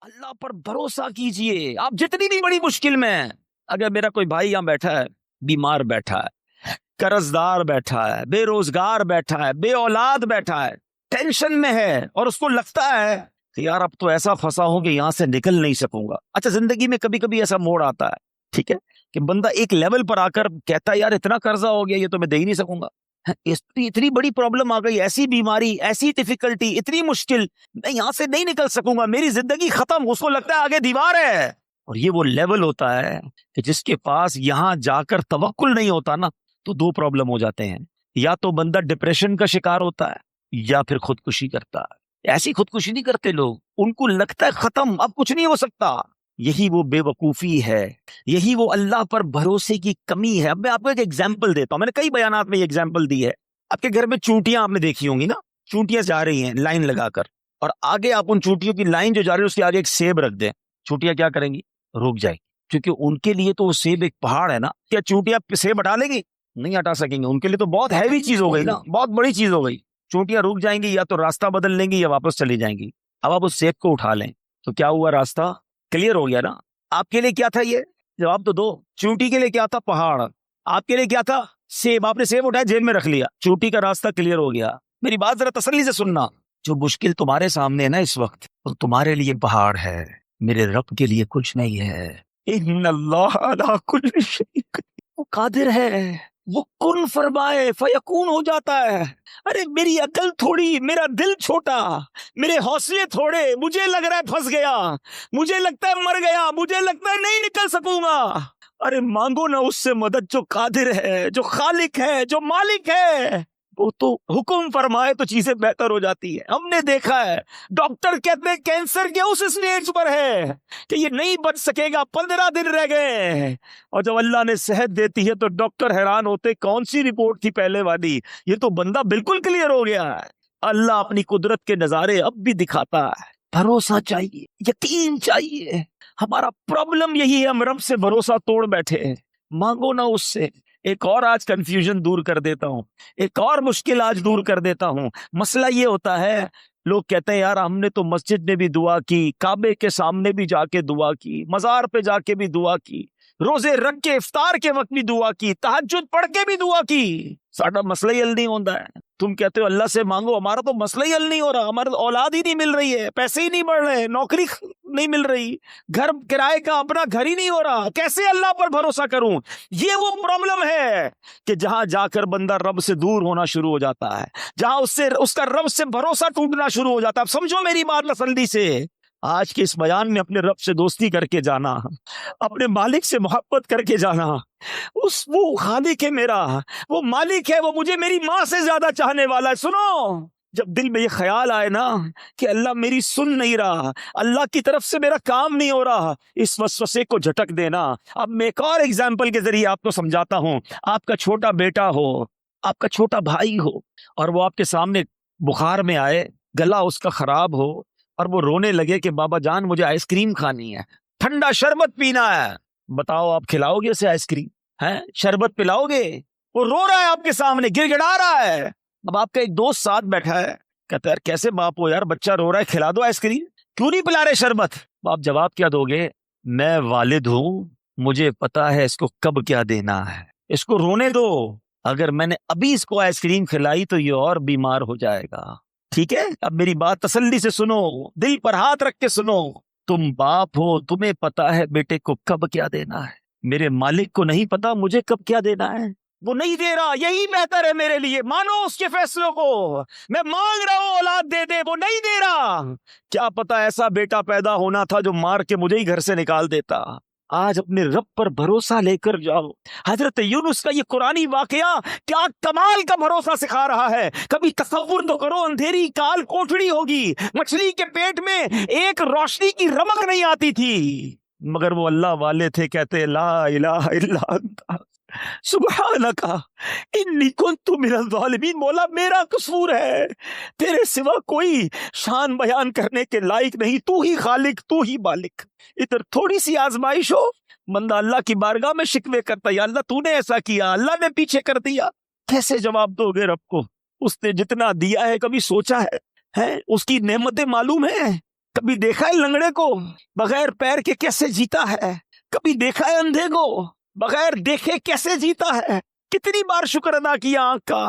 اللہ پر بھروسہ کیجئے. آپ جتنی بھی بڑی مشکل میں ہیں. اگر میرا کوئی بھائی یہاں بیٹھا ہے, بیمار بیٹھا ہے, قرض دار بیٹھا ہے, بے روزگار بیٹھا ہے, بے اولاد بیٹھا ہے, ٹینشن میں ہے, اور اس کو لگتا ہے کہ یار اب تو ایسا پھنسا ہوں کہ یہاں سے نکل نہیں سکوں گا. اچھا, زندگی میں کبھی کبھی ایسا موڑ آتا ہے, ٹھیک ہے, کہ بندہ ایک لیول پر آ کر کہتا ہے یار اتنا قرضہ ہو گیا, یہ تو میں دے ہی نہیں سکوں گا, اتنی بڑی پرابلم آ گئی, ایسی بیماری, ایسی ڈیفیکلٹی, اتنی مشکل, میں یہاں سے نہیں نکل سکوں گا, میری زندگی ختم. اس کو لگتا ہے آگے دیوار ہے. اور یہ وہ لیول ہوتا ہے کہ جس کے پاس یہاں جا کر توکل نہیں ہوتا نا, تو دو پرابلم ہو جاتے ہیں. یا تو بندہ ڈپریشن کا شکار ہوتا ہے, یا پھر خودکشی کرتا ہے. ایسی خودکشی نہیں کرتے لوگ, ان کو لگتا ہے ختم, اب کچھ نہیں ہو سکتا. یہی وہ بے وقوفی ہے, یہی وہ اللہ پر بھروسے کی کمی ہے. اب میں آپ کو ایک ایگزامپل دیتا ہوں, میں نے کئی بیانات میں یہ ایگزامپل دی ہے. آپ کے گھر میں چونٹیاں آپ نے دیکھی ہوں گی نا, چونٹیاں جا رہی ہیں لائن لگا کر, اور آگے آپ ان چونٹیوں کی لائن جو جا رہی ہے اس کے آگے ایک سیب رکھ دیں, چونٹیاں کیا کریں گی؟ رک جائیں, کیونکہ ان کے لیے تو وہ سیب ایک پہاڑ ہے نا. کیا چونٹیاں سیب ہٹا لیں گی؟ نہیں ہٹا سکیں گے, ان کے لیے تو بہت ہیوی چیز ہو گئی نا, بہت بڑی چیز ہو گئی. چونٹیاں رک جائیں گی, یا تو راستہ بدل لیں گی یا واپس چلی جائیں گی. اب آپ اس سیب کو اٹھا لیں تو کیا ہوا, راستہ کلیئر ہو گیا نا. آپ کے لیے کیا تھا, یہ جواب تو دو. چونٹی کے لیے کیا تھا؟ پہاڑ. آپ کے لیے کیا تھا؟ سیب. آپ نے سیب اٹھایا, جیب میں رکھ لیا, چونٹی کا راستہ کلیئر ہو گیا. میری بات ذرا تسلی سے سننا, جو مشکل تمہارے سامنے ہے نا اس وقت, وہ تمہارے لیے پہاڑ ہے, میرے رب کے لیے کچھ نہیں ہے. ان اللہ علی کل شیء قدیر, وہ قادر ہے, وہ کن فرمائے فیکون ہو جاتا ہے. ارے میری عقل تھوڑی, میرا دل چھوٹا, میرے حوصلے تھوڑے, مجھے لگ رہا ہے پھنس گیا, مجھے لگتا ہے مر گیا, مجھے لگتا ہے نہیں نکل سکوں گا. ارے مانگو نا اس سے مدد جو قادر ہے, جو خالق ہے, جو مالک ہے. وہ تو حکم فرمائے تو چیزیں بہتر ہو جاتی ہے. ہم نے دیکھا ہے, ڈاکٹر کہتے ہیں کینسر کے اس اسٹیج پر ہے کہ یہ نہیں بچ سکے گا, 15 دن رہ گئے, اور جب اللہ نے صحت دیتی ہے تو ڈاکٹر حیران ہوتے کون سی رپورٹ تھی پہلے والی, یہ تو بندہ بالکل کلیئر ہو گیا ہے. اللہ اپنی قدرت کے نظارے اب بھی دکھاتا ہے. بھروسہ چاہیے, یقین چاہیے. ہمارا پرابلم یہی ہے, ہم رب سے بھروسہ توڑ بیٹھے ہیں. مانگو نا اس سے. ایک اور آج کنفیوژن دور کر دیتا ہوں, ایک اور مشکل آج دور کر دیتا ہوں. مسئلہ یہ ہوتا ہے, لوگ کہتے ہیں یار ہم نے تو مسجد میں بھی دعا کی, کعبے کے سامنے بھی جا کے دعا کی, مزار پہ جا کے بھی دعا کی, روزے رکھ کے افطار کے وقت بھی دعا کی, تہجد پڑھ کے بھی دعا کی, ساڈا مسئلہ ہی حل نہیں ہوتا ہے. تم کہتے ہو اللہ سے مانگو, ہمارا تو مسئلہ ہی حل نہیں ہو رہا, ہمارا اولاد ہی نہیں مل رہی ہے, پیسے ہی نہیں بڑھ رہے, نوکری نہیں مل رہی, گھر کرائے کا اپنا گھر ہی نہیں ہو رہا, کیسے اللہ پر بھروسہ کروں. یہ وہ پرابلم ہے کہ جہاں جا کر بندہ رب سے دور ہونا شروع ہو جاتا ہے, جہاں اس کا رب سے بھروسہ ٹوٹنا شروع ہو جاتا ہے. اب سمجھو میری بات تسلی سے, آج کے اس بیان میں اپنے رب سے دوستی کر کے جانا, اپنے مالک سے محبت کر کے جانا. وہ خالق ہے میرا, وہ مالک ہے, وہ مجھے میری ماں سے زیادہ چاہنے والا ہے. سنو, جب دل میں یہ خیال آئے نا کہ اللہ میری سن نہیں رہا, اللہ کی طرف سے میرا کام نہیں ہو رہا, اس وسوسے کو جھٹک دینا. اب میں ایک اور ایگزامپل کے ذریعے آپ کو سمجھاتا ہوں. آپ کا چھوٹا بیٹا ہو, آپ کا چھوٹا بھائی ہو, اور وہ آپ کے سامنے بخار میں آئے, گلا اس کا خراب ہو, اور وہ رونے لگے کہ بابا جان مجھے آئس کریم کھانی ہے, ٹھنڈا شربت پینا ہے. بتاؤ آپ کھلاؤ گے اسے آئس کریم؟ ہے شربت پلاؤ گے؟ وہ رو رہا ہے آپ کے سامنے, گر گڑا رہا ہے. اب آپ کا ایک دوست ساتھ بیٹھا ہے, کہتا ہے یار کیسے باپ ہو یار, بچہ رو رہا ہے, کھلا دو آئس کریم, کیوں نہیں پلا رہے شربت؟ آپ جواب کیا دو گے؟ میں والد ہوں, مجھے پتا ہے اس کو کب کیا دینا ہے, اس کو رونے دو, اگر میں نے ابھی اس کو آئس کریم کھلائی تو یہ اور بیمار ہو جائے گا. ٹھیک ہے, اب میری بات تسلی سے سنو, دل پر ہاتھ رکھ کے سنو. تم باپ ہو, تمہیں پتا ہے بیٹے کو کب کیا دینا ہے. میرے مالک کو نہیں پتا مجھے کب کیا دینا ہے, وہ نہیں دے رہا, یہی بہتر ہے میرے لیے, مانو اس کے فیصلوں کو. میں مانگ رہا ہوں اولاد دے دے, وہ نہیں دے رہا. کیا پتا ایسا بیٹا پیدا ہونا تھا جو مار کے مجھے ہی گھر سے نکال دیتا. آج اپنے رب پر بھروسہ لے کر جاؤ. حضرت یونس کا یہ قرآنی واقعہ کیا کمال کا بھروسہ سکھا رہا ہے. کبھی تصور تو کرو, اندھیری کال کوٹڑی ہوگی, مچھلی کے پیٹ میں ایک روشنی کی رمق نہیں آتی تھی, مگر وہ اللہ والے تھے, کہتے لا الہ الا انت سبحانک انی کنت من الظالمین. مولا میرا قصور ہے, تیرے سوا کوئی شان بیان کرنے کے لائق نہیں, تو ہی خالق, تو ہی مالک. ادھر تھوڑی سی آزمائش ہو, بندہ اللہ کی بارگاہ میں شکوے کرتا, یا اللہ تو نے ایسا کیا, اللہ نے پیچھے کر دیا. کیسے جواب دو گے رب کو؟ اس نے جتنا دیا ہے کبھی سوچا ہے؟ اس کی نعمتیں معلوم ہیں, کبھی دیکھا ہے لنگڑے کو بغیر پیر کے کیسے جیتا ہے؟ کبھی دیکھا ہے اندھے کو بغیر دیکھے کیسے جیتا ہے؟ کتنی بار شکر ادا کیا آنکھ کا،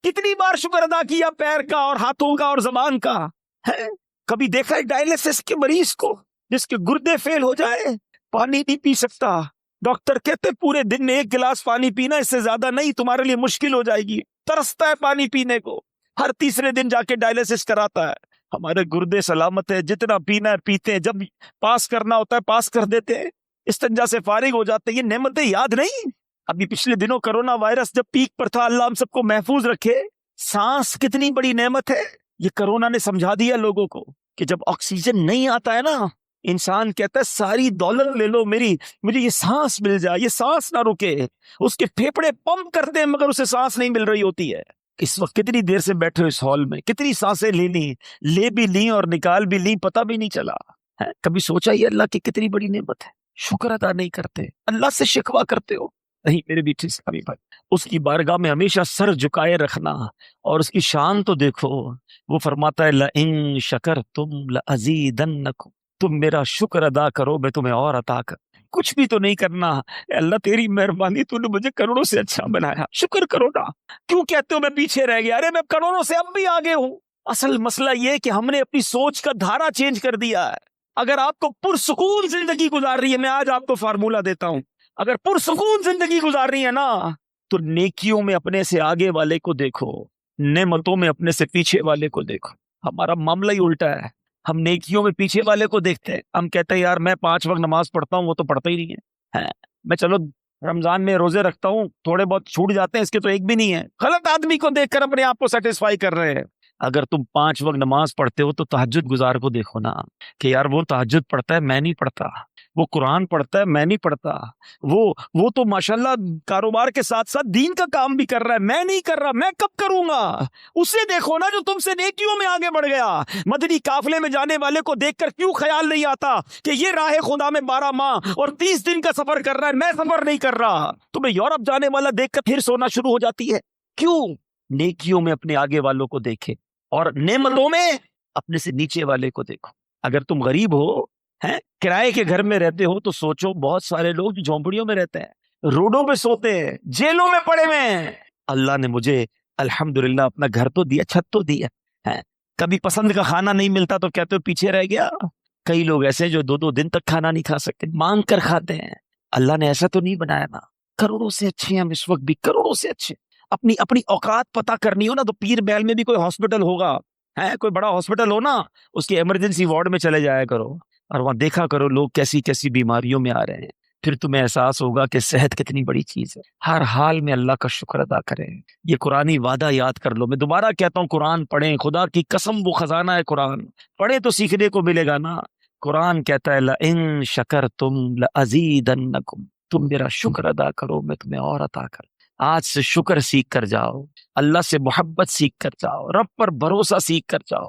کتنی بار شکر ادا کیا پیر کا اور ہاتھوں کا اور زبان کا ہے؟ کبھی دیکھا ہے ڈائلسس کے مریض کو جس کے گردے فیل ہو جائے، پانی نہیں پی سکتا، ڈاکٹر کہتے پورے دن میں 1 گلاس پانی پینا، اس سے زیادہ نہیں، تمہارے لیے مشکل ہو جائے گی، ترستا ہے پانی پینے کو، ہر تیسرے دن جا کے ڈائلسس کراتا ہے۔ ہمارے گردے سلامت ہے، جتنا پینا ہے پیتے ہیں، جب پاس کرنا ہوتا ہے پاس کر دیتے ہیں، استنجا سے فارغ ہو جاتے ہیں۔ یہ نعمتیں یاد نہیں؟ ابھی پچھلے دنوں کرونا وائرس جب پیک پر تھا، اللہ ہم سب کو محفوظ رکھے، سانس کتنی بڑی نعمت ہے، یہ کرونا نے سمجھا دیا لوگوں کو کہ جب آکسیجن نہیں آتا ہے نا، انسان کہتا ہے ساری دولت لے لو میری، مجھے یہ سانس مل جائے، یہ سانس نہ رکے۔ اس کے پھیپھڑے پمپ کرتے ہیں مگر اسے سانس نہیں مل رہی ہوتی ہے۔ اس وقت کتنی دیر سے بیٹھے ہو اس ہال میں، کتنی سانسیں لے بھی لیں اور نکال بھی لیں، پتہ بھی نہیں چلا ہے۔ کبھی سوچا یہ اللہ کی کتنی بڑی نعمت ہے؟ شکر ادا نہیں کرتے، اللہ سے شکوہ کرتے ہو۔ نہیں میرے بیٹھے اسلامی بھائی، اس کی بارگاہ میں ہمیشہ سر جھکائے رکھنا، اور اس کی شان تو دیکھو، وہ فرماتا ہے لَإِن شَكَرْتُمْ لَأَزِيدَنَّكُمْ، تم میرا شکر ادا کرو میں تمہیں اور عطا کر۔ کچھ بھی تو نہیں کرنا، اے اللہ تیری مہربانی، تو نے مجھے کروڑوں سے اچھا بنایا، شکر کرو نا۔ کیوں کہتے ہو میں پیچھے رہ گیا؟ ارے میں کروڑوں سے اب بھی آگے ہوں۔ اصل مسئلہ یہ کہ ہم نے اپنی سوچ کا دھارا چینج کر دیا ہے۔ اگر آپ کو پرسکون زندگی گزار رہی ہے، میں آج آپ کو فارمولہ دیتا ہوں، اگر پرسکون زندگی گزار رہی ہے نا، تو نیکیوں میں اپنے سے آگے والے کو دیکھو، نعمتوں میں اپنے سے پیچھے والے کو دیکھو۔ ہمارا معاملہ ہی الٹا ہے، ہم نیکیوں میں پیچھے والے کو دیکھتے ہیں، ہم کہتے ہیں یار میں 5 وقت نماز پڑھتا ہوں، وہ تو پڑھتا ہی نہیں ہے، میں چلو رمضان میں روزے رکھتا ہوں، تھوڑے بہت چھوٹ جاتے ہیں، اس کے تو ایک بھی نہیں ہے۔ غلط آدمی کو دیکھ کر اپنے آپ کو سیٹسفائی کر رہے ہیں۔ اگر تم 5 وقت نماز پڑھتے ہو تو تہجد گزار کو دیکھو نا، کہ یار وہ تہجد پڑھتا ہے میں نہیں پڑھتا، وہ قرآن پڑھتا ہے میں نہیں پڑھتا، وہ تو ماشاءاللہ کاروبار کے ساتھ ساتھ دین کا کام بھی کر رہا ہے، میں نہیں کر رہا، میں کب کروں گا؟ اسے دیکھو نا جو تم سے نیکیوں میں آگے بڑھ گیا۔ مدنی قافلے میں جانے والے کو دیکھ کر کیوں خیال نہیں آتا کہ یہ راہ خدا میں 12 ماہ اور 30 دن کا سفر کر رہا ہے، میں سفر نہیں کر رہا؟ تمہیں یورپ جانے والا دیکھ کر پھر سونا شروع ہو جاتی ہے، کیوں؟ نیکیوں میں اپنے آگے والوں کو دیکھے، اور نعمتوں میں اپنے سے نیچے والے کو دیکھو۔ اگر تم غریب ہو، کرائے کے گھر میں رہتے ہو، تو سوچو بہت سارے لوگ جو جھونپڑیوں میں رہتے ہیں، روڈوں پہ سوتے ہیں، جیلوں میں پڑے ہوئے ہیں، اللہ نے مجھے الحمدللہ اپنا گھر تو دیا، چھت تو دیا ہے، کبھی پسند کا کھانا نہیں ملتا تو کہتے ہو پیچھے رہ گیا۔ کئی لوگ ایسے جو 2 دن تک کھانا نہیں کھا سکتے، مانگ کر کھاتے ہیں۔ اللہ نے ایسا تو نہیں بنایا نا، کروڑوں سے اچھے ہیں ہم، اس وقت بھی کروڑوں سے اچھے۔ اپنی اوقات پتہ کرنی ہو نا تو پیر محل میں بھی کوئی ہاسپٹل ہوگا، کوئی بڑا ہاسپٹل ہو نا، اس کے ایمرجنسی وارڈ میں چلے جایا کرو، اور وہاں دیکھا کرو لوگ کیسی کیسی بیماریوں میں آ رہے ہیں، پھر تمہیں احساس ہوگا کہ صحت کتنی بڑی چیز ہے۔ ہر حال میں اللہ کا شکر ادا کریں، یہ قرآنی وعدہ یاد کر لو۔ میں دوبارہ کہتا ہوں قرآن پڑھیں، خدا کی قسم وہ خزانہ ہے قرآن، پڑھیں تو سیکھنے کو ملے گا نا۔ قرآن کہتا ہے لَإِن شَكَرْتُمْ لَأَزِيدَنَّكُمْ، تم میرا شکر ادا کرو میں تمہیں اور عطا کر۔ آج سے شکر سیکھ کر جاؤ، اللہ سے محبت سیکھ کر جاؤ، رب پر بھروسہ سیکھ کر جاؤ۔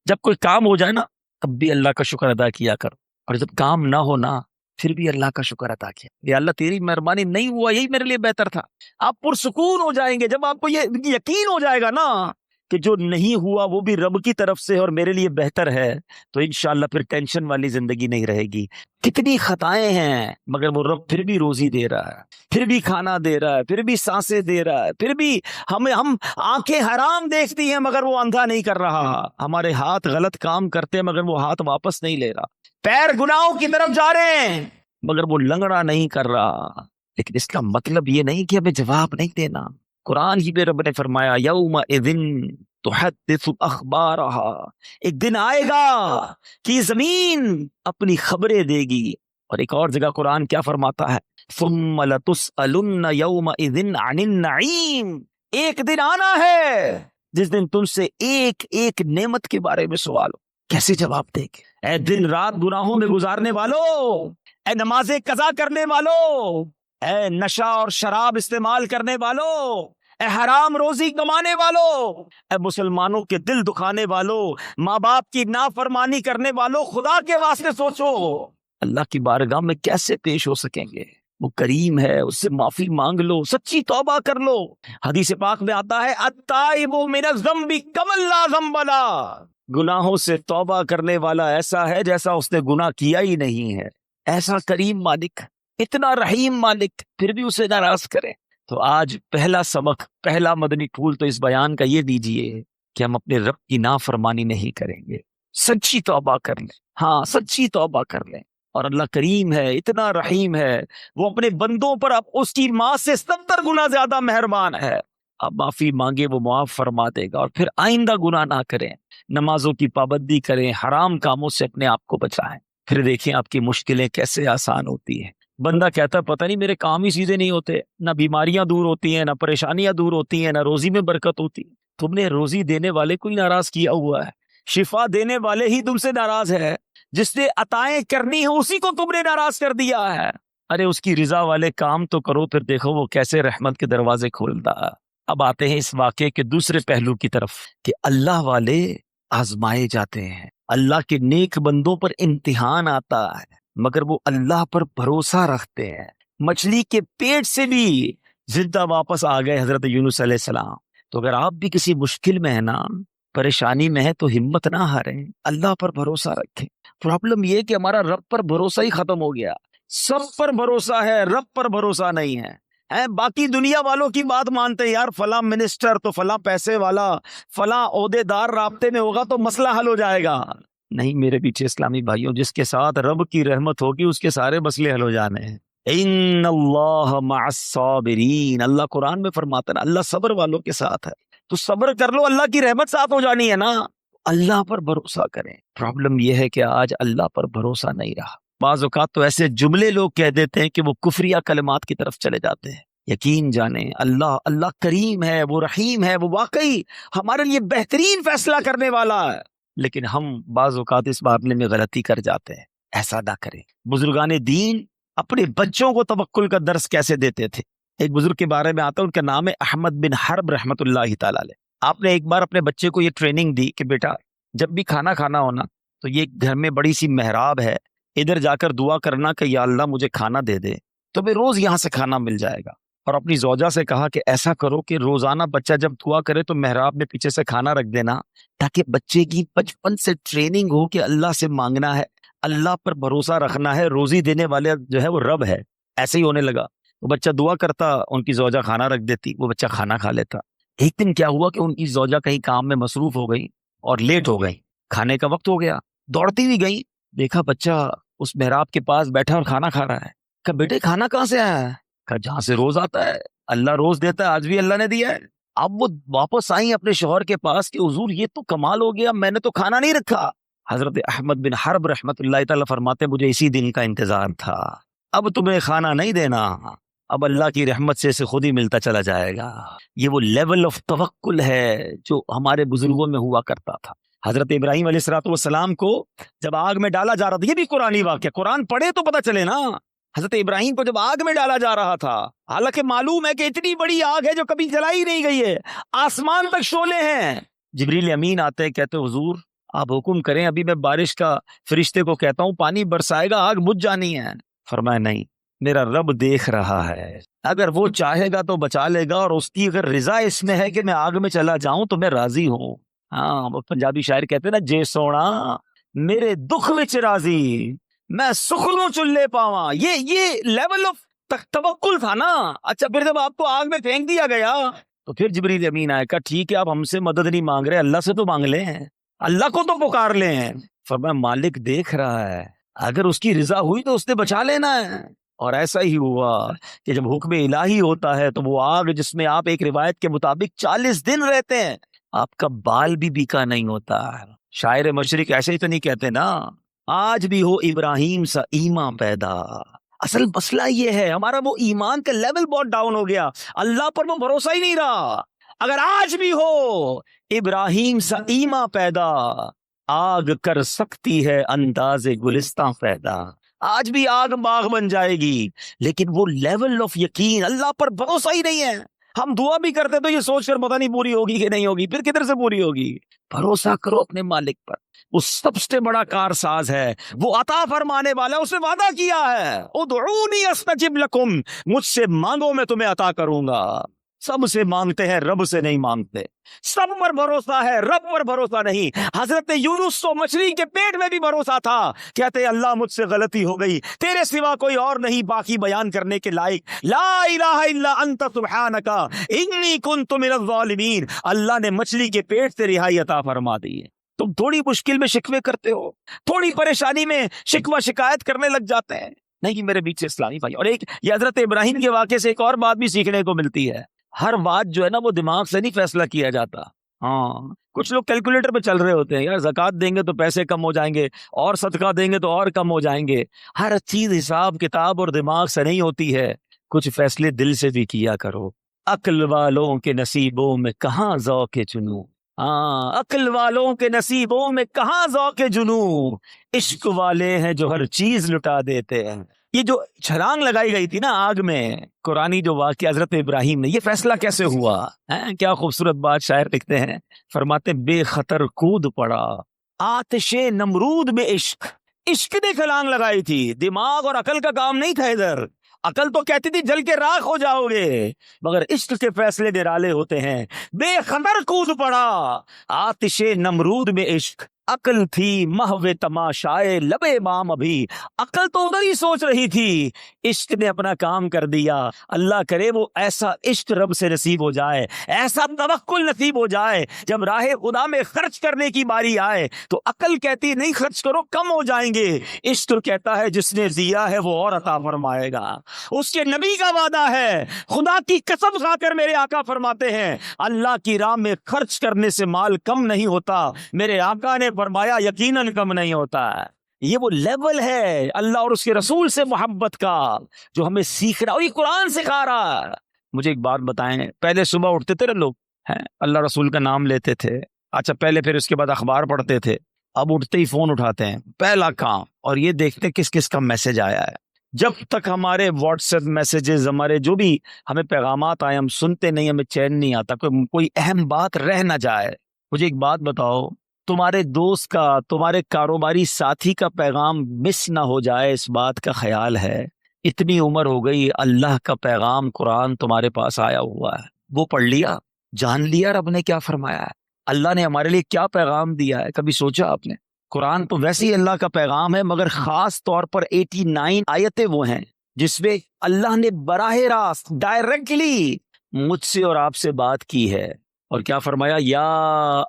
جب کوئی کام ہو جائے نا تب بھی اللہ کا شکر ادا کیا کرو، اور جب کام نہ ہونا پھر بھی اللہ کا شکر ادا کیا، یا اللہ تیری مہربانی نہیں ہوا، یہی میرے لیے بہتر تھا۔ آپ پرسکون ہو جائیں گے جب آپ کو یہ یقین ہو جائے گا نا کہ جو نہیں ہوا وہ بھی رب کی طرف سے اور میرے لیے بہتر ہے، تو انشاءاللہ پھر ٹینشن والی زندگی نہیں رہے گی۔ کتنی خطائیں ہیں مگر وہ رب پھر بھی روزی دے رہا ہے، پھر بھی کھانا دے رہا ہے، پھر بھی سانسیں دے رہا ہے، پھر بھی ہم آنکھیں حرام دیکھتی ہیں مگر وہ اندھا نہیں کر رہا، ہمارے ہاتھ غلط کام کرتے ہیں مگر وہ ہاتھ واپس نہیں لے رہا، پیر گناہوں کی طرف جا رہے ہیں مگر وہ لنگڑا نہیں کر رہا۔ لیکن اس کا مطلب یہ نہیں کہ ہمیں جواب نہیں دینا۔ قرآن ہی میں رب نے فرمایا یومئذ تحدث اخبارہا، ایک دن آئے گا کہ زمین اپنی خبریں دے گی۔ اور ایک اور جگہ قرآن کیا فرماتا ہے، ثم لتسألن یومئذ عن النعیم، ایک دن آنا ہے جس دن تم سے ایک ایک نعمت کے بارے میں سوال ہو، کیسے جواب دے گے؟ اے دن رات گناہوں میں گزارنے والو، اے نمازیں قضا کرنے والو، اے نشہ اور شراب استعمال کرنے والو، اے حرام روزی کمانے والو، اے مسلمانوں کے دل دکھانے والو، ماں باپ کی نافرمانی کرنے والو، خدا کے واسطے سوچو اللہ کی بارگاہ میں کیسے پیش ہو سکیں گے؟ وہ کریم ہے، اس سے معافی مانگ لو، سچی توبہ کر لو۔ حدیث پاک میں آتا ہے التائب من الذنب کمن لا ذنب لہ، گناہوں سے توبہ کرنے والا ایسا ہے جیسا اس نے گناہ کیا ہی نہیں ہے. ایسا کریم مالک، اتنا رحیم مالک، پھر بھی اسے ناراض کریں. تو آج پہلا سبق، پہلا مدنی پھول تو اس بیان کا یہ دیجئے کہ ہم اپنے رب کی نافرمانی نہیں کریں گے. سچی توبہ کر لیں. ہاں، سچی توبہ کر لیں. اور اللہ کریم ہے، اتنا رحیم ہے، وہ اپنے بندوں پر اب اس کی ماں سے 70 گنا زیادہ مہربان ہے. اب معافی مانگے، وہ معاف فرما دے گا. اور پھر آئندہ گناہ نہ کریں، نمازوں کی پابندی کریں، حرام کاموں سے اپنے آپ کو بچائیں. پھر دیکھیں آپ کی مشکلیں کیسے آسان ہوتی ہیں. بندہ کہتا ہے پتہ نہیں میرے کام ہی سیدھے نہیں ہوتے، نہ بیماریاں دور ہوتی ہیں، نہ پریشانیاں دور ہوتی ہیں، نہ روزی میں برکت ہوتی. تم نے روزی دینے والے کو ہی ناراض کیا ہوا ہے، شفا دینے والے ہی تم سے ناراض ہے، جس نے عطائیں کرنی ہیں اسی کو تم نے ناراض کر دیا ہے. ارے اس کی رضا والے کام تو کرو، پھر دیکھو وہ کیسے رحمت کے دروازے کھولتا ہے. اب آتے ہیں اس واقعے کے دوسرے پہلو کی طرف کہ اللہ والے آزمائے جاتے ہیں، اللہ کے نیک بندوں پر امتحان آتا ہے، مگر وہ اللہ پر بھروسہ رکھتے ہیں. مچھلی کے پیٹ سے بھی زندہ واپس آ گئے حضرت یونس علیہ السلام. تو اگر آپ بھی کسی مشکل میں ہیں نا، پریشانی میں ہے، تو ہمت نہ ہاریں، اللہ پر بھروسہ رکھیں. پرابلم یہ کہ ہمارا رب پر بھروسہ ہی ختم ہو گیا. سب پر بھروسہ ہے، رب پر بھروسہ نہیں ہے. باقی دنیا والوں کی بات مانتے ہیں، یار فلاں منسٹر تو فلاں پیسے والا، فلاں عہدے دار رابطے میں ہوگا تو مسئلہ حل ہو جائے گا. نہیں میرے پیچھے اسلامی بھائیوں، جس کے ساتھ رب کی رحمت ہوگی اس کے سارے مسئلے حل ہو جانے ہیں. ان اللہ مع الصابرین، اللہ قرآن میں فرماتا ہے اللہ صبر والوں کے ساتھ ہے. تو صبر کر لو، اللہ کی رحمت ساتھ ہو جانی ہے نا. اللہ پر بھروسہ کریں. پرابلم یہ ہے کہ آج اللہ پر بھروسہ نہیں رہا. بعض اوقات تو ایسے جملے لوگ کہہ دیتے ہیں کہ وہ کفریہ کلمات کی طرف چلے جاتے ہیں. یقین جانیں اللہ کریم ہے، وہ رحیم ہے، وہ واقعی ہمارے لیے بہترین فیصلہ کرنے والا ہے. لیکن ہم بعض اوقات اس معاملے میں غلطی کر جاتے ہیں. ایسا نہ کریں. بزرگان دین اپنے بچوں کو توکل کا درس کیسے دیتے تھے. ایک بزرگ کے بارے میں آتا ہے، ان کا نام ہے احمد بن حرب رحمۃ اللہ تعالی علیہ. آپ نے ایک بار اپنے بچے کو یہ ٹریننگ دی کہ بیٹا جب بھی کھانا کھانا ہونا تو یہ گھر میں بڑی سی محراب ہے، ادھر جا کر دعا کرنا کہ یا اللہ مجھے کھانا دے دے، تو میں روز یہاں سے کھانا مل جائے گا. اور اپنی زوجہ سے کہا کہ ایسا کرو کہ روزانہ بچہ جب دعا کرے تو محراب میں پیچھے سے کھانا رکھ دینا، تاکہ بچے کی بچپن سے ٹریننگ ہو کہ اللہ سے مانگنا ہے، اللہ پر بھروسہ رکھنا ہے، روزی دینے والے جو ہے وہ رب ہے. ایسے ہی ہونے لگا. وہ بچہ دعا کرتا، ان کی زوجہ کھانا رکھ دیتی، وہ بچہ کھانا کھا لیتا. ایک دن کیا ہوا کہ ان کی زوجہ کہیں کام میں مصروف ہو گئی اور لیٹ ہو گئی. کھانے کا وقت ہو گیا، دوڑتی ہوئی گئی، دیکھا بچہ اس محراب کے پاس بیٹھا اور کھانا کھا رہا ہے. کہا بیٹے کھانا کہاں سے آیا ہے؟ کہا جہاں سے روز آتا ہے، اللہ روز دیتا ہے، آج بھی اللہ نے دیا ہے. اب وہ واپس آئیں اپنے شوہر کے پاس کہ حضور یہ تو کمال ہو گیا، میں نے تو کھانا نہیں رکھا. حضرت احمد بن حرب رحمۃ اللہ تعالی فرماتے مجھے اسی دن کا انتظار تھا. اب تمہیں کھانا نہیں دینا، اب اللہ کی رحمت سے اسے خود ہی ملتا چلا جائے گا. یہ وہ لیول آف توکل ہے جو ہمارے بزرگوں میں ہوا کرتا تھا. حضرت ابراہیم علیہ الصلوۃ والسلام کو جب آگ میں ڈالا جا رہا تھا، یہ بھی قرآنی واقعہ، قرآن پڑھے تو پتہ چلے نا. حضرت ابراہیم کو جب آگ میں ڈالا جا رہا تھا، حالانکہ معلوم ہے کہ اتنی بڑی آگ ہے جو کبھی جلائی نہیں گئی ہے، آسمان تک شعلے ہیں. جبریل امین آتے کہتے حضور آپ حکم کریں، ابھی میں بارش کا فرشتے کو کہتا ہوں پانی برسائے گا، آگ بجھ جانی ہے. فرمایا نہیں، میرا رب دیکھ رہا ہے، اگر وہ چاہے گا تو بچا لے گا، اور اس کی اگر رضا اس میں ہے کہ میں آگ میں چلا جاؤں تو میں راضی ہوں. ہاں وہ پنجابی شاعر کہتے ہیں نا، جے سونا میرے دکھ وچ راضی میں سخنوں چلے پاواں. یہ لیول آف توکل تھا نا. اچھا پھر جب آپ کو آگ میں پھینک دیا گیا تو پھر جبریل امین آئے، کہا ٹھیک ہے آپ ہم سے مدد نہیں مانگ رہے، اللہ سے تو مانگ لیں، اللہ کو تو پکار لیں. فرمایا مالک دیکھ رہا ہے، اگر اس کی رضا ہوئی تو اس نے بچا لینا ہے. اور ایسا ہی ہوا کہ جب حکم الہی ہوتا ہے تو وہ آگ جس میں آپ ایک روایت کے مطابق 40 دن رہتے ہیں، آپ کا بال بھی بیکا نہیں ہوتا. شاعر مشرق ایسے ہی تو نہیں کہتے نا، آج بھی ہو ابراہیم سا ایمان پیدا. اصل مسئلہ یہ ہے ہمارا وہ ایمان کا لیول بہت ڈاؤن ہو گیا، اللہ پر وہ بھروسہ ہی نہیں رہا. اگر آج بھی ہو ابراہیم سا ایمان پیدا، آگ کر سکتی ہے انداز گلستان پیدا. آج بھی آگ باغ بن جائے گی، لیکن وہ لیول آف یقین، اللہ پر بھروسہ ہی نہیں ہے. ہم دعا بھی کرتے تو یہ سوچ کر پتہ نہیں پوری ہوگی کہ نہیں ہوگی، پھر کدھر سے پوری ہوگی. بھروسہ کرو اپنے مالک پر، وہ سب سے بڑا کارساز ہے، وہ عطا فرمانے والا ہے. اس نے وعدہ کیا ہے ادعونی استجب لکم، مجھ سے مانگو میں تمہیں عطا کروں گا. سب سے مانگتے ہیں، رب سے نہیں مانگتے. سب پر بھروسہ ہے، رب پر بھروسہ نہیں. حضرت یونس تو مچھلی کے پیٹ میں بھی بھروسہ تھا. کہتے اللہ مجھ سے غلطی ہو گئی، تیرے سوا کوئی اور نہیں باقی بیان کرنے کے لائق. لا الہ الا انت سبحانک انی کنت من الظالمین. اللہ نے مچھلی کے پیٹ سے رہائی عطا فرما دی ہے. تم تھوڑی مشکل میں شکوے کرتے ہو، تھوڑی پریشانی میں شکوہ شکایت کرنے لگ جاتے ہیں. نہیں میرے بیچ سے اسلامی بھائی. اور ایک یہ حضرت ابراہیم کے واقعے سے ایک اور بات بھی سیکھنے کو ملتی ہے. ہر بات جو ہے نا وہ دماغ سے نہیں فیصلہ کیا جاتا. ہاں کچھ لوگ کیلکولیٹر پہ چل رہے ہوتے ہیں، یار زکوٰۃ دیں گے تو پیسے کم ہو جائیں گے، اور صدقہ دیں گے تو اور کم ہو جائیں گے. ہر چیز حساب کتاب اور دماغ سے نہیں ہوتی ہے. کچھ فیصلے دل سے بھی کیا کرو. عقل والوں کے نصیبوں میں کہاں ذوق جنوں. ہاں عقل والوں کے نصیبوں میں کہاں ذوق جنوں. عشق والے ہیں جو ہر چیز لٹا دیتے ہیں. یہ جو چھلانگ لگائی گئی تھی نا آگ میں، قرآنی جو واقعہ حضرت ابراہیم نے، یہ فیصلہ کیسے ہوا؟ کیا خوبصورت بات شاعر لکھتے ہیں، فرماتے بے خطر کود پڑا آتش نمرود میں عشق. عشق نے چھلانگ لگائی تھی، دماغ اور عقل کا کام نہیں تھا. ادھر عقل تو کہتی تھی جل کے راکھ ہو جاؤ گے، مگر عشق کے فیصلے نرالے ہوتے ہیں. بے خطر کود پڑا آتش نمرود میں عشق. عقل تھی محو تماشائے لب بام ابھی. عقل تو ادھر ہی سوچ رہی تھی، عشق نے اپنا کام کر دیا. اللہ کرے وہ ایسا عشق رب سے نصیب ہو جائے، ایسا توکل نصیب ہو جائے، جب راہ خدا میں خرچ کرنے کی باری آئے تو عقل کہتی نہیں خرچ کرو کم ہو جائیں گے. عشق کہتا ہے جس نے دیا ہے وہ اور عطا فرمائے گا. اس کے نبی کا وعدہ ہے، خدا کی قسم کھا کر میرے آقا فرماتے ہیں اللہ کی راہ میں خرچ کرنے سے مال کم نہیں ہوتا. میرے آقا نے فرمایا یقیناً کم نہیں ہوتا. یہ وہ لیول ہے اللہ اور اس کے رسول سے محبت کا جو ہمیں سیکھ رہا، اور یہ قرآن سکھا رہا. مجھے ایک بات بتائیں، پہلے صبح اٹھتے تھے نا لوگ، اللہ رسول کا نام لیتے تھے، اچھا پہلے پھر اس کے بعد اخبار پڑھتے تھے. اب اٹھتے ہی فون اٹھاتے ہیں پہلا کام، اور یہ دیکھتے کس کس کا میسج آیا ہے. جب تک ہمارے واٹس ایپ میسیجز، ہمارے جو بھی ہمیں پیغامات آئے ہم سنتے نہیں، ہمیں چین نہیں آتا، کوئی اہم بات رہ نہ جائے. مجھے ایک بات بتاؤ، تمہارے دوست کا، تمہارے کاروباری ساتھی کا پیغام مس نہ ہو جائے، اس بات کا خیال ہے؟ اتنی عمر ہو گئی، اللہ کا پیغام قرآن تمہارے پاس آیا ہوا ہے، وہ پڑھ لیا، جان لیا رب نے کیا فرمایا ہے، اللہ نے ہمارے لیے کیا پیغام دیا ہے؟ کبھی سوچا آپ نے؟ قرآن تو ویسے ہی اللہ کا پیغام ہے، مگر خاص طور پر 89 آیتیں وہ ہیں جس میں اللہ نے براہ راست ڈائریکٹلی مجھ سے اور آپ سے بات کی ہے. اور کیا فرمایا؟ یا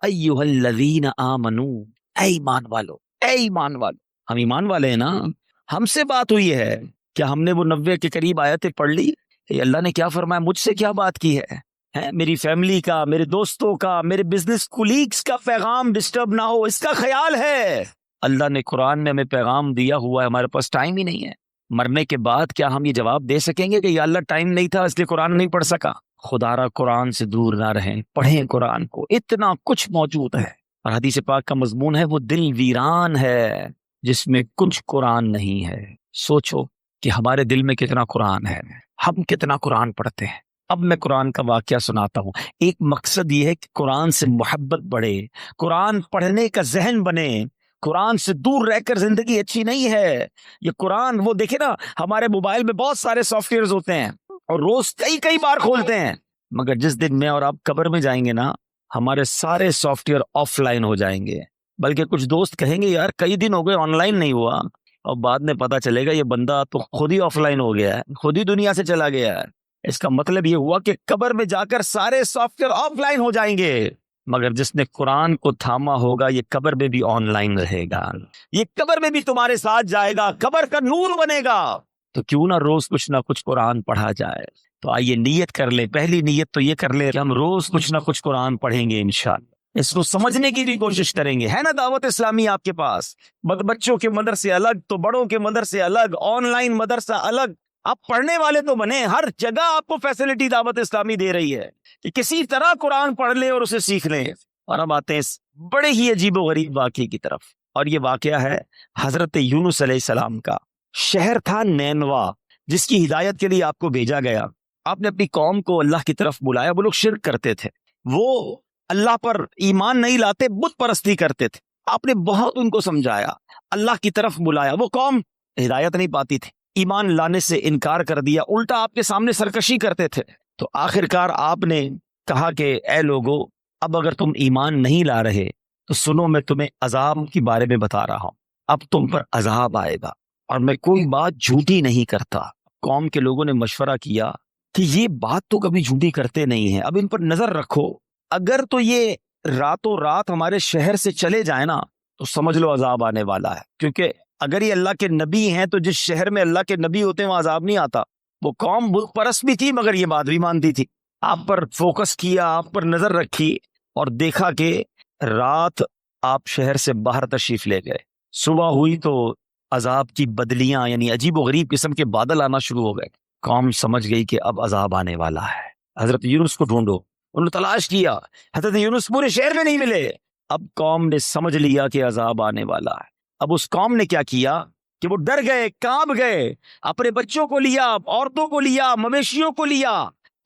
ایھا الذین آمنو، اے ایمان والو، اے ایمان والو. ہم ایمان والے ہیں نا، ہم سے بات ہوئی ہے. کیا ہم نے وہ 90 کے قریب آیتیں پڑھ لی؟ اللہ نے کیا فرمایا، مجھ سے کیا بات کی ہے؟ میری فیملی کا، میرے دوستوں کا، میرے بزنس کولیگز کا پیغام ڈسٹرب نہ ہو، اس کا خیال ہے. اللہ نے قرآن میں ہمیں پیغام دیا ہوا ہے، ہمارے پاس ٹائم ہی نہیں ہے. مرنے کے بعد کیا ہم یہ جواب دے سکیں گے کہ یا اللہ ٹائم نہیں تھا اس لیے قرآن نہیں پڑھ سکا؟ خدا را قرآن سے دور نہ رہیں، پڑھیں قرآن کو، اتنا کچھ موجود ہے. اور حدیث پاک کا مضمون ہے وہ دل ویران ہے جس میں کچھ قرآن نہیں ہے. سوچو کہ ہمارے دل میں کتنا قرآن ہے، ہم کتنا قرآن پڑھتے ہیں. اب میں قرآن کا واقعہ سناتا ہوں. ایک مقصد یہ ہے کہ قرآن سے محبت بڑھے، قرآن پڑھنے کا ذہن بنے. قرآن سے دور رہ کر زندگی اچھی نہیں ہے. یہ قرآن، وہ دیکھیں نا ہمارے موبائل میں بہت سارے سافٹ ویئرز ہوتے ہیں اور روز کئی بار کھولتے ہیں، مگر جس دن میں اور آپ قبر میں جائیں گے نا ہمارے سارے سافٹ ویئر آف لائن ہو جائیں گے. بلکہ کچھ دوست کہیں گے یار کئی دن ہو گئے آن لائن نہیں ہوا، اور بعد میں پتا چلے گا یہ بندہ تو خود ہی آف لائن ہو گیا ہے، خود ہی دنیا سے چلا گیا ہے. اس کا مطلب یہ ہوا کہ قبر میں جا کر سارے سافٹ ویئر آف لائن ہو جائیں گے، مگر جس نے قرآن کو تھاما ہوگا یہ قبر میں بھی آن لائن رہے گا، یہ قبر میں بھی تمہارے ساتھ جائے گا، قبر کا نور بنے گا. تو کیوں نہ روز کچھ نہ کچھ قرآن پڑھا جائے. تو آئیے نیت کر لیں، پہلی نیت تو یہ کر لیں کہ ہم روز کچھ نہ کچھ قرآن پڑھیں گے انشاءاللہ. اس کو سمجھنے کی بھی کوشش کریں گے. ہے نا دعوت اسلامی آپ کے پاس، بچوں کے مدرسے الگ تو بڑوں کے مدرسے الگ، آن لائن مدرسہ الگ. آپ پڑھنے والے تو بنے، ہر جگہ آپ کو فیسلٹی دعوت اسلامی دے رہی ہے کہ کسی طرح قرآن پڑھ لیں اور اسے سیکھ لیں. اور اب آتے ہیں اس بڑے ہی عجیب و غریب واقعے کی طرف، اور یہ واقعہ ہے حضرت یونس علیہ السلام کا. شہر تھا نینوا جس کی ہدایت کے لیے آپ کو بھیجا گیا. آپ نے اپنی قوم کو اللہ کی طرف بلایا. وہ لوگ شرک کرتے تھے، وہ اللہ پر ایمان نہیں لاتے، بت پرستی کرتے تھے. آپ نے بہت ان کو سمجھایا، اللہ کی طرف بلایا. وہ قوم ہدایت نہیں پاتی تھی، ایمان لانے سے انکار کر دیا، الٹا آپ کے سامنے سرکشی کرتے تھے. تو آخرکار آپ نے کہا کہ اے لوگو، اب اگر تم ایمان نہیں لا رہے تو سنو، میں تمہیں عذاب کے بارے میں بتا رہا ہوں، اب تم پر عذاب آئے گا، اور میں کوئی بات جھوٹی نہیں کرتا۔ قوم کے لوگوں نے مشورہ کیا کہ یہ بات تو کبھی جھوٹی کرتے نہیں ہیں، اب ان پر نظر رکھو، اگر تو یہ راتوں رات ہمارے شہر سے چلے جائیں نا تو سمجھ لو عذاب آنے والا ہے، کیونکہ اگر یہ اللہ کے نبی ہیں تو جس شہر میں اللہ کے نبی ہوتے ہیں وہاں عذاب نہیں آتا۔ وہ قوم بت پرست بھی تھی مگر یہ بات بھی مانتی تھی۔ آپ پر فوکس کیا، آپ پر نظر رکھی، اور دیکھا کہ رات آپ شہر سے باہر تشریف لے گئے، صبح ہوئی تو عذاب کی بدلیاں یعنی عجیب و غریب قسم کے بادل آنا شروع ہو گئے۔ قوم سمجھ گئی کہ اب عذاب آنے والا ہے، حضرت یونس کو ڈھونڈو۔ انہوں نے تلاش کیا، حضرت یونس پورے شہر میں نہیں ملے۔ اب قوم نے سمجھ لیا کہ عذاب آنے والا ہے۔ اب اس قوم نے کیا کیا کہ وہ ڈر گئے، کانپ گئے، اپنے بچوں کو لیا، عورتوں کو لیا، مویشیوں کو لیا،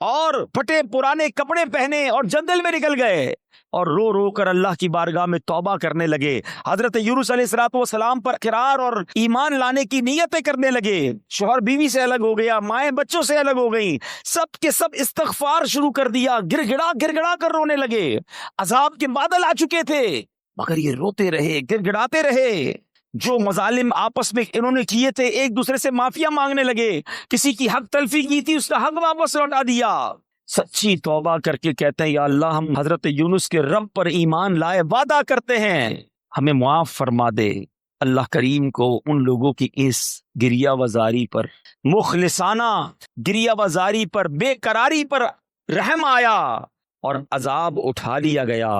اور پھٹے پرانے کپڑے پہنے اور جنگل میں نکل گئے، اور رو رو کر اللہ کی بارگاہ میں توبہ کرنے لگے۔ حضرت یونس علیہ السلام پر اقرار اور ایمان لانے کی نیتیں کرنے لگے۔ شوہر بیوی سے الگ ہو گیا، مائیں بچوں سے الگ ہو گئیں، سب کے سب استغفار شروع کر دیا، گر گڑا کر رونے لگے۔ عذاب کے بادل آ چکے تھے مگر یہ روتے رہے، گر گڑاتے رہے۔ جو مظالم آپس میں انہوں نے کیے تھے، ایک دوسرے سے معافیا مانگنے لگے، کسی کی حق تلفی کی تھی اس کا حق واپس لوٹا دیا۔ سچی توبہ کر کے کہتے ہیں یا اللہ، ہم حضرت یونس کے رب پر ایمان لائے، وعدہ کرتے ہیں ہمیں معاف فرما دے۔ اللہ کریم کو ان لوگوں کی اس گریہ وزاری پر، مخلصانہ گریہ وزاری پر، بے قراری پر رحم آیا اور عذاب اٹھا لیا گیا۔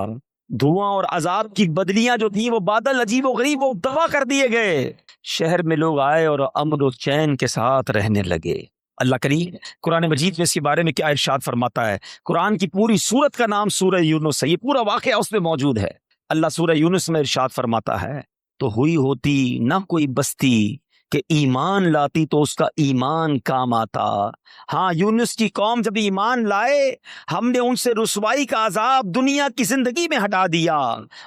دھواں اور عذاب کی بدلیاں جو تھیں، وہ بادل عجیب و غریب وہ دفع کر دیے گئے۔ شہر میں لوگ آئے اور امن و چین کے ساتھ رہنے لگے۔ اللہ کریم قرآن مجید میں اس کے بارے میں کیا ارشاد فرماتا ہے؟ قرآن کی پوری سورت کا نام سورہ یونس ہے، یہ پورا واقعہ اس میں موجود ہے۔ اللہ سورہ یونس میں ارشاد فرماتا ہے، تو ہوئی ہوتی نہ کوئی بستی کہ ایمان لاتی تو اس کا ایمان کام آتا۔ ہاں، یونس کی قوم جب ایمان لائے، ہم نے ان سے رسوائی کا عذاب دنیا کی زندگی میں ہٹا دیا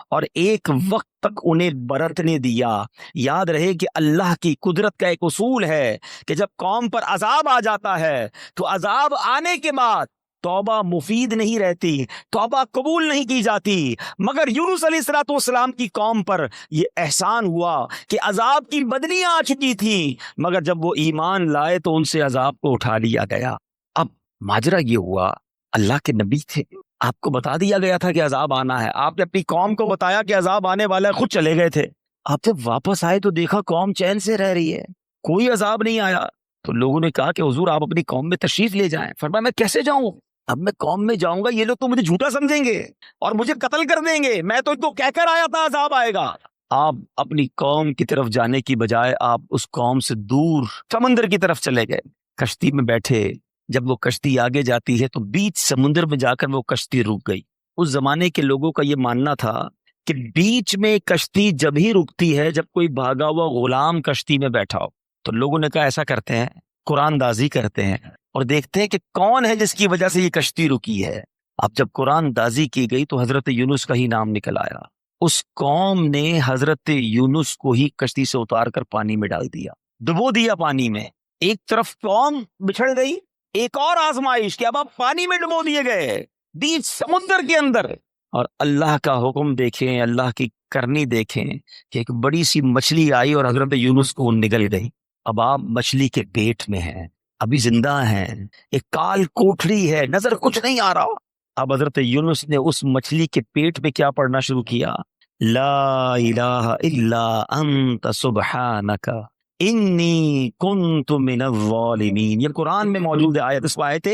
اور ایک وقت تک انہیں برتنے دیا۔ یاد رہے کہ اللہ کی قدرت کا ایک اصول ہے کہ جب قوم پر عذاب آ جاتا ہے تو عذاب آنے کے بعد توبہ مفید نہیں رہتی، توبہ قبول نہیں کی جاتی۔ مگر یونس علیہ السلام کی قوم پر یہ احسان ہوا کہ عذاب کی بدلیاں آ چکی تھیں، مگر جب وہ ایمان لائے تو ان سے عذاب کو اٹھا لیا گیا۔ اب ماجرا یہ ہوا، اللہ کے نبی تھے، آپ کو بتا دیا گیا تھا کہ عذاب آنا ہے، آپ نے اپنی قوم کو بتایا کہ عذاب آنے والا ہے، خود چلے گئے تھے۔ آپ جب واپس آئے تو دیکھا قوم چین سے رہ رہی ہے، کوئی عذاب نہیں آیا۔ تو لوگوں نے کہا کہ حضور آپ اپنی قوم میں تشریف لے جائیں۔ فرمایا میں کیسے جاؤں؟ اب میں قوم میں جاؤں گا، یہ لوگ تو مجھے جھوٹا سمجھیں گے اور مجھے قتل کر دیں گے، میں تو ان کو کہہ کر آیا تھا عذاب آئے گا۔ آپ اپنی قوم کی طرف جانے کی بجائے آپ اس قوم سے دور سمندر کی طرف چلے گئے، کشتی میں بیٹھے۔ جب وہ کشتی آگے جاتی ہے تو بیچ سمندر میں جا کر وہ کشتی رک گئی۔ اس زمانے کے لوگوں کا یہ ماننا تھا کہ بیچ میں کشتی جب ہی رکتی ہے جب کوئی بھاگا ہوا غلام کشتی میں بیٹھا ہو۔ تو لوگوں نے کہا ایسا کرتے ہیں، قرآن دازی کرتے ہیں اور دیکھتے ہیں کہ کون ہے جس کی وجہ سے یہ کشتی رکی ہے۔ اب جب قرآن دازی کی گئی تو حضرت یونس کا ہی نام نکل آیا۔ اس قوم نے حضرت یونس کو ہی کشتی سے اتار کر پانی میں ڈال دیا، ڈبو دیا پانی میں۔ ایک طرف قوم بچھڑ گئی، ایک اور آزمائش کہ اب آپ پانی میں ڈبو دیے گئے بیچ سمندر کے اندر۔ اور اللہ کا حکم دیکھیں، اللہ کی کرنی دیکھیں کہ ایک بڑی سی مچھلی آئی اور حضرت یونس کو نگل گئی۔ اب آپ مچھلی کے پیٹ میں ہیں، ابھی زندہ ہیں، ایک کال کوٹھڑی ہے، نظر کچھ نہیں آ رہا۔ اب حضرت یونس نے اس مچھلی کے پیٹ میں کیا پڑھنا شروع کیا؟ لا الہ الا انت سبحانک انی کنت من الظالمین۔ یہ قرآن میں موجود ہے آیت، اس کو آیت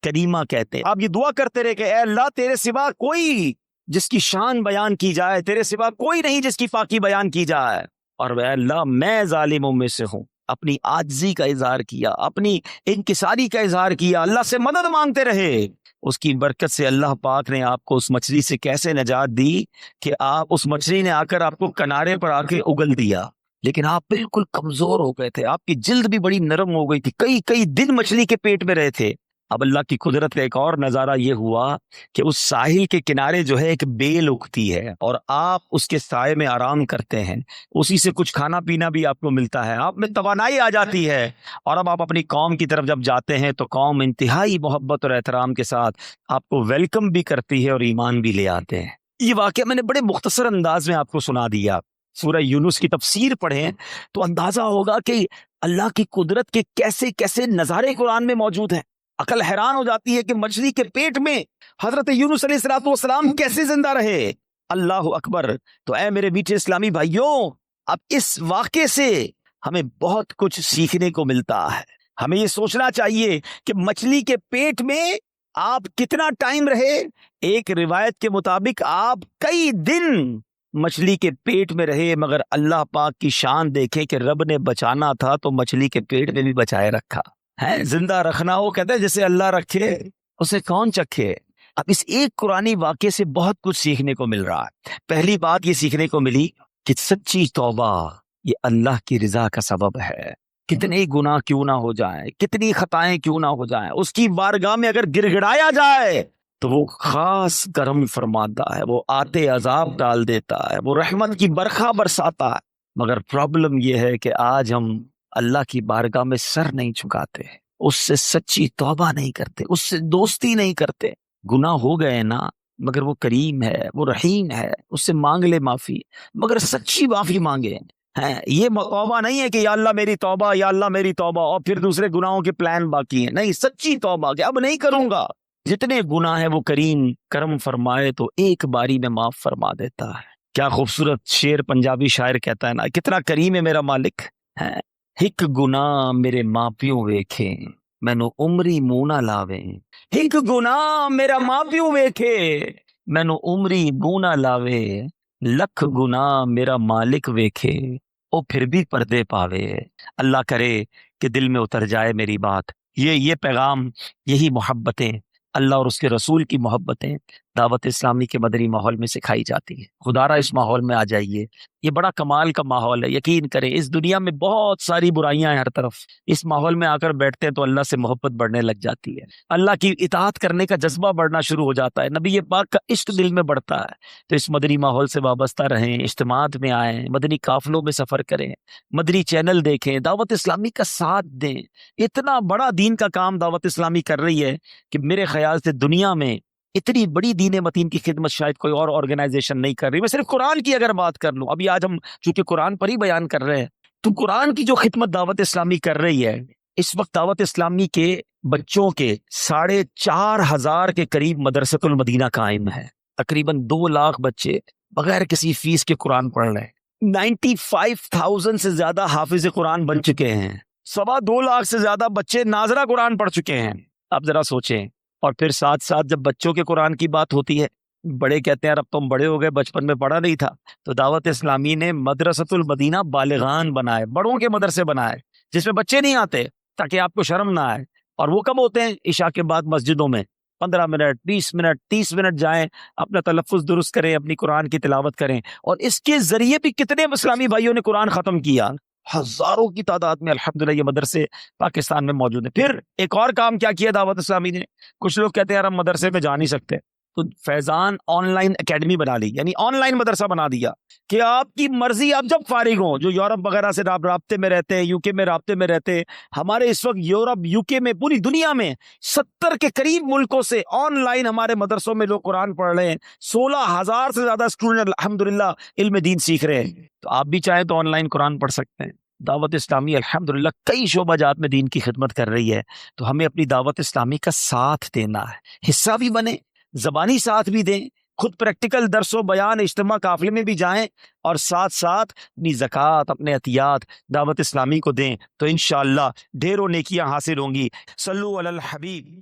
کریمہ کہتے ہیں۔ آپ یہ دعا کرتے رہے کہ اے اللہ تیرے سوا کوئی جس کی شان بیان کی جائے، تیرے سوا کوئی نہیں جس کی پاکی بیان کی جائے، اور اے اللہ میں ظالموں میں سے ہوں۔ اپنی عاجزی کا اظہار کیا، اپنی انکساری کا اظہار کیا، اللہ سے مدد مانگتے رہے۔ اس کی برکت سے اللہ پاک نے آپ کو اس مچھلی سے کیسے نجات دی کہ آپ اس مچھلی نے آ کر آپ کو کنارے پر آ کے اگل دیا، لیکن آپ بالکل کمزور ہو گئے تھے، آپ کی جلد بھی بڑی نرم ہو گئی تھی، کئی دن مچھلی کے پیٹ میں رہے تھے۔ اب اللہ کی قدرت کا ایک اور نظارہ یہ ہوا کہ اس ساحل کے کنارے جو ہے ایک بیل اگتی ہے اور آپ اس کے سائے میں آرام کرتے ہیں، اسی سے کچھ کھانا پینا بھی آپ کو ملتا ہے، آپ میں توانائی آ جاتی ہے، اور اب آپ اپنی قوم کی طرف جب جاتے ہیں تو قوم انتہائی محبت اور احترام کے ساتھ آپ کو ویلکم بھی کرتی ہے اور ایمان بھی لے آتے ہیں۔ یہ واقعہ میں نے بڑے مختصر انداز میں آپ کو سنا دیا۔ سورہ یونس کی تفسیر پڑھیں تو اندازہ ہوگا کہ اللہ کی قدرت کے کیسے کیسے نظارے قرآن میں موجود ہیں۔ عقل حیران ہو جاتی ہے کہ مچھلی کے پیٹ میں حضرت یونس علیہ الصلوۃ والسلام کیسے زندہ رہے۔ اللہ اکبر۔ تو اے میرے میٹھے اسلامی بھائیوں، اب اس واقعے سے ہمیں بہت کچھ سیکھنے کو ملتا ہے۔ ہمیں یہ سوچنا چاہیے کہ مچھلی کے پیٹ میں آپ کتنا ٹائم رہے۔ ایک روایت کے مطابق آپ کئی دن مچھلی کے پیٹ میں رہے، مگر اللہ پاک کی شان دیکھیں کہ رب نے بچانا تھا تو مچھلی کے پیٹ میں بھی بچائے رکھا ہے۔ زندہ رکھنا ہو کہتے ہیں جسے اللہ رکھے اسے کون چکھے۔ اب اس ایک قرآنی واقعے سے بہت کچھ سیکھنے کو مل رہا ہے۔ پہلی بات یہ سیکھنے کو ملی کہ سچی توبہ یہ اللہ کی رضا کا سبب ہے۔ کتنے گناہ کیوں نہ ہو جائیں، کتنی خطائیں کیوں نہ ہو جائیں، اس کی بارگاہ میں اگر گر گڑایا جائے تو وہ خاص کرم فرماتا ہے، وہ آتے عذاب ڈال دیتا ہے، وہ رحمت کی برکھا برساتا ہے۔ مگر پرابلم یہ ہے کہ آج ہم اللہ کی بارگاہ میں سر نہیں جھکاتے، اس سے سچی توبہ نہیں کرتے، اس سے دوستی نہیں کرتے۔ گناہ ہو گئے نا، مگر وہ کریم ہے، وہ رحیم ہے، اس سے مانگ لے معافی، مگر سچی معافی مانگے۔ یہ توبہ نہیں ہے کہ یا اللہ میری توبہ، یا اللہ میری توبہ، اور پھر دوسرے گناہوں کے پلان باقی ہیں۔ نہیں، سچی توبہ کہ اب نہیں کروں گا۔ جتنے گناہ ہیں وہ کریم کرم فرمائے تو ایک باری میں معاف فرما دیتا ہے۔ کیا خوبصورت شعر پنجابی شاعر کہتا ہے نا، کتنا کریم ہے میرا مالک ہے۔ ہک گناہ میرے ماں پیو ویکھے مینو عمری منہ نہ لاوے، ہک گناہ میرا ماں پیو ویکھے مینو عمری منہ نہ لاوے، لکھ گناہ میرا مالک ویکھے او پھر بھی پردے پاوے۔ اللہ کرے کہ دل میں اتر جائے میری بات۔ یہ پیغام، یہی محبتیں، اللہ اور اس کے رسول کی محبتیں دعوت اسلامی کے مدنی ماحول میں سکھائی جاتی ہیں۔ خدارا اس ماحول میں آ جائیے، یہ بڑا کمال کا ماحول ہے۔ یقین کریں اس دنیا میں بہت ساری برائیاں ہیں ہر طرف، اس ماحول میں آ کر بیٹھتے ہیں تو اللہ سے محبت بڑھنے لگ جاتی ہے، اللہ کی اطاعت کرنے کا جذبہ بڑھنا شروع ہو جاتا ہے، نبی پاک کا عشق دل میں بڑھتا ہے۔ تو اس مدنی ماحول سے وابستہ رہیں، اجتماعات میں آئیں، مدنی قافلوں میں سفر کریں، مدنی چینل دیکھیں، دعوت اسلامی کا ساتھ دیں۔ اتنا بڑا دین کا کام دعوت اسلامی کر رہی ہے کہ میرے خیال سے دنیا میں اتنی بڑی دین متین کی خدمت شاید کوئی اور آرگنائزیشن نہیں کر رہی۔ میں صرف قرآن کی اگر بات کر لوں، ابھی آج ہم چونکہ قرآن پر ہی بیان کر رہے ہیں، تو قرآن کی جو خدمت دعوت اسلامی کر رہی ہے، اس وقت دعوت اسلامی کے بچوں کے 4,500 کے قریب مدرسۃ المدینہ قائم ہے۔ تقریباً 2 لاکھ بچے بغیر کسی فیس کے قرآن پڑھ رہے ہیں۔ 95,000 سے زیادہ حافظ قرآن بن چکے ہیں۔ 2.25 لاکھ سے زیادہ بچے ناظرہ قرآن پڑھ چکے ہیں۔ آپ ذرا سوچیں۔ اور پھر ساتھ ساتھ جب بچوں کے قرآن کی بات ہوتی ہے، بڑے کہتے ہیں اب تم بڑے ہو گئے، بچپن میں پڑھا نہیں تھا، تو دعوت اسلامی نے مدرسۃ المدینہ بالغان بنائے، بڑوں کے مدرسے بنائے جس میں بچے نہیں آتے تاکہ آپ کو شرم نہ آئے۔ اور وہ کب ہوتے ہیں؟ عشاء کے بعد مسجدوں میں 15 منٹ 20 منٹ 30 منٹ جائیں، اپنا تلفظ درست کریں، اپنی قرآن کی تلاوت کریں۔ اور اس کے ذریعے بھی کتنے اسلامی بھائیوں نے قرآن ختم کیا، ہزاروں کی تعداد میں الحمدللہ یہ مدرسے پاکستان میں موجود ہیں۔ پھر ایک اور کام کیا کیا دعوت اسلامی نے، کچھ لوگ کہتے ہیں یار ہم مدرسے میں جا نہیں سکتے، تو فیضان آن لائن اکیڈمی بنا لی، یعنی آن لائن مدرسہ بنا دیا کہ آپ کی مرضی، آپ جب فارغ ہوں، جو یورپ وغیرہ سے رابطے میں رہتے ہیں، UK میں رابطے میں رہتے ہیں، ہمارے اس وقت یورپ UK میں پوری دنیا میں 70 کے قریب ملکوں سے آن لائن ہمارے مدرسوں میں لوگ قرآن پڑھ رہے ہیں۔ 16,000 سے زیادہ اسٹوڈنٹ الحمدللہ علم دین سیکھ رہے ہیں۔ تو آپ بھی چاہیں تو آن لائن قرآن پڑھ سکتے ہیں۔ دعوت اسلامی الحمدللہ کئی شعبہ جات میں دین کی خدمت کر رہی ہے، تو ہمیں اپنی دعوت اسلامی کا ساتھ دینا ہے، حصہ بھی بنے، زبانی ساتھ بھی دیں، خود پریکٹیکل درس و بیان اجتماع قافلے میں بھی جائیں، اور ساتھ ساتھ اپنی زکوٰۃ، اپنے عطیات دعوت اسلامی کو دیں، تو انشاءاللہ ڈھیروں نیکیاں حاصل ہوں گی۔ صلو علی الحبیب۔